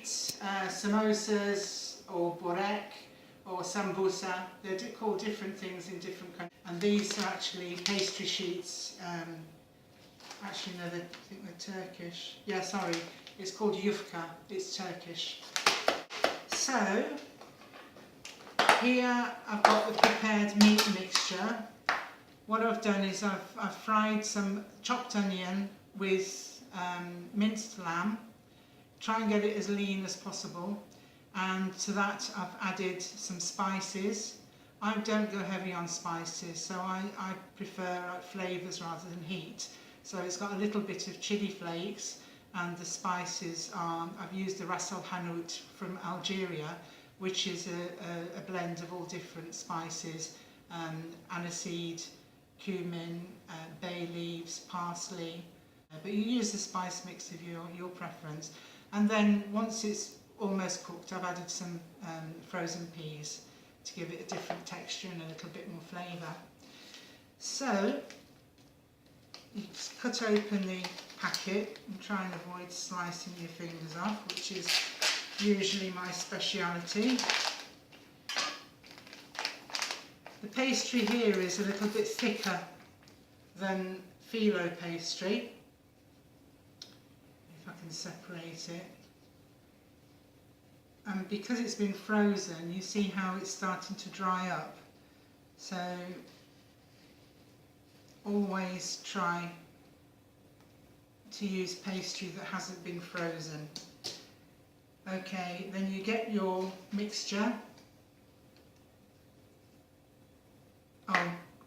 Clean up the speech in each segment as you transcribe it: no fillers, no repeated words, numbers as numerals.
Samosas or Borek or sambusa. They're called different things in different countries. And these are actually pastry sheets. Actually, no, I think they're Turkish. Yeah, sorry, it's called yufka. It's Turkish. So here I've got the prepared meat mixture. What I've done is I've fried some chopped onion with minced lamb. Try and get it as lean as possible, and to that I've added some spices. I don't go heavy on spices, so I prefer flavours rather than heat. So it's got a little bit of chili flakes, and the spices are, I've used the ras el hanout from Algeria, which is a blend of all different spices, aniseed, cumin, bay leaves, parsley, but you use the spice mix of your preference. And then once it's almost cooked, I've added some frozen peas to give it a different texture and a little bit more flavour. So you just cut open the packet and try and avoid slicing your fingers off, which is usually my speciality. The pastry here is a little bit thicker than phyllo pastry. If I can separate it. And because it's been frozen, you see how it's starting to dry up. So always try to use pastry that hasn't been frozen. Okay, then you get your mixture.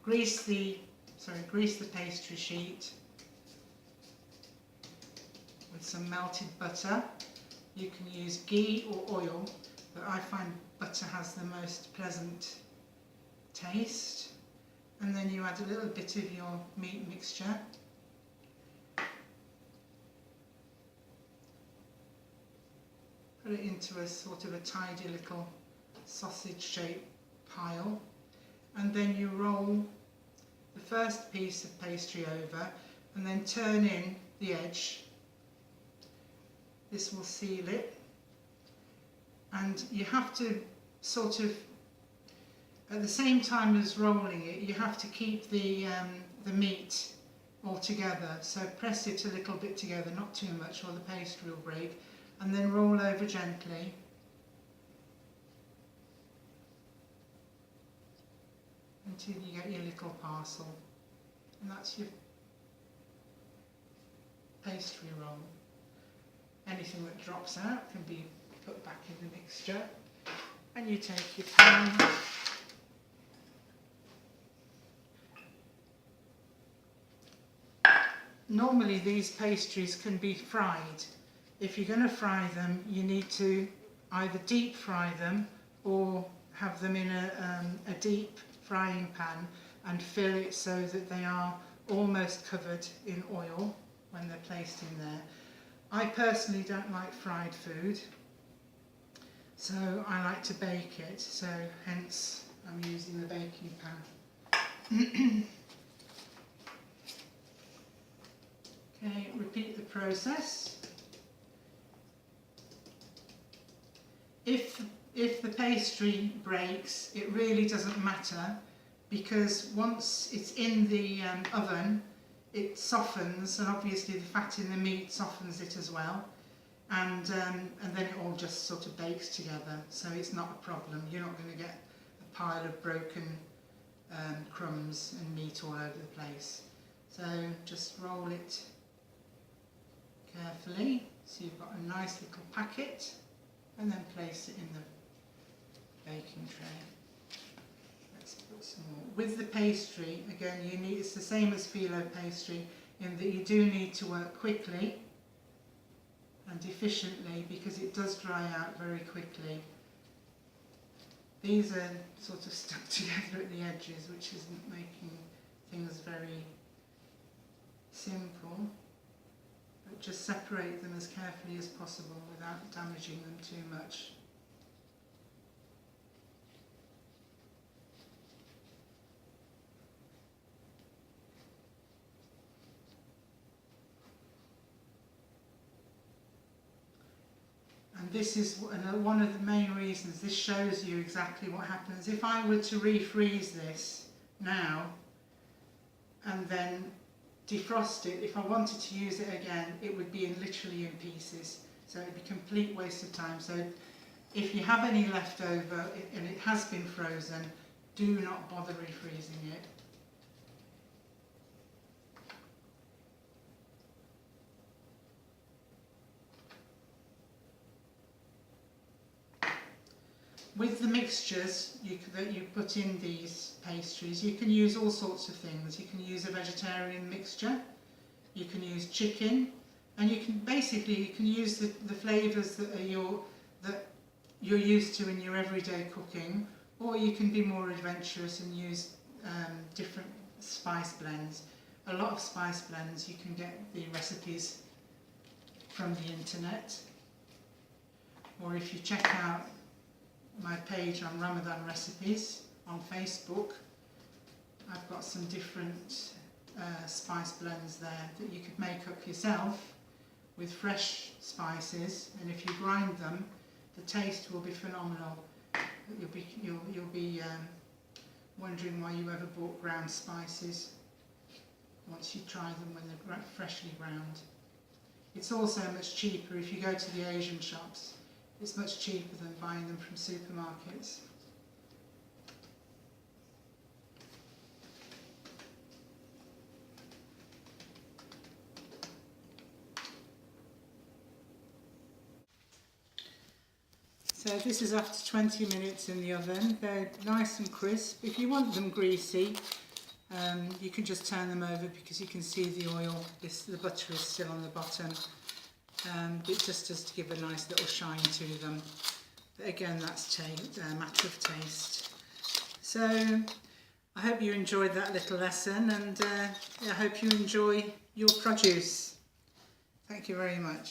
Grease the pastry sheet with some melted butter. You can use ghee or oil, but I find butter has the most pleasant taste. And then you add a little bit of your meat mixture. Put it into a sort of a tidy little sausage-shaped pile. And then you roll the first piece of pastry over and then turn in the edge. This will seal it. And you have to sort of, at the same time as rolling it, you have to keep the meat all together. So press it a little bit together, not too much, or the pastry will break. And then roll over gently. Until you get your little parcel. And that's your pastry roll. Anything that drops out can be put back in the mixture. And you take your pan. Normally these pastries can be fried. If you're going to fry them, you need to either deep fry them or have them in a deep frying pan and fill it so that they are almost covered in oil when they're placed in there. I personally don't like fried food, so I like to bake it, so hence I'm using the baking pan. Okay, repeat the process. If the pastry breaks, it really doesn't matter, because once it's in the oven, it softens, and obviously the fat in the meat softens it as well, and then it all just sort of bakes together, so it's not a problem. You're not going to get a pile of broken crumbs and meat all over the place. So just roll it carefully, so you've got a nice little packet, and then place it in the baking tray. Let's put some more. With the pastry, again, it's the same as phyllo pastry in that you do need to work quickly and efficiently, because it does dry out very quickly. These are sort of stuck together at the edges, which isn't making things very simple. But just separate them as carefully as possible without damaging them too much. And this is one of the main reasons. This shows you exactly what happens. If I were to refreeze this now and then defrost it, if I wanted to use it again, it would be literally in pieces. So it would be a complete waste of time. So if you have any left over and it has been frozen, do not bother refreezing it. With the mixtures that you put in these pastries, you can use all sorts of things. You can use a vegetarian mixture, you can use chicken, and you can use the flavours that you're used to in your everyday cooking, or you can be more adventurous and use different spice blends. A lot of spice blends, you can get the recipes from the internet, or if you check out my page on Ramadan recipes on Facebook, I've got some different spice blends there that you could make up yourself with fresh spices, and if you grind them, the taste will be phenomenal. You'll be wondering why you ever bought ground spices once you try them when they're freshly ground. It's also much cheaper if you go to the Asian shops. It's much cheaper than buying them from supermarkets. So this is after 20 minutes in the oven. They're nice and crisp. If you want them greasy, you can just turn them over because you can see the oil, the butter is still on the bottom. It just does to give a nice little shine to them. But again, that's a matter of taste. So I hope you enjoyed that little lesson, and I hope you enjoy your produce. Thank you very much.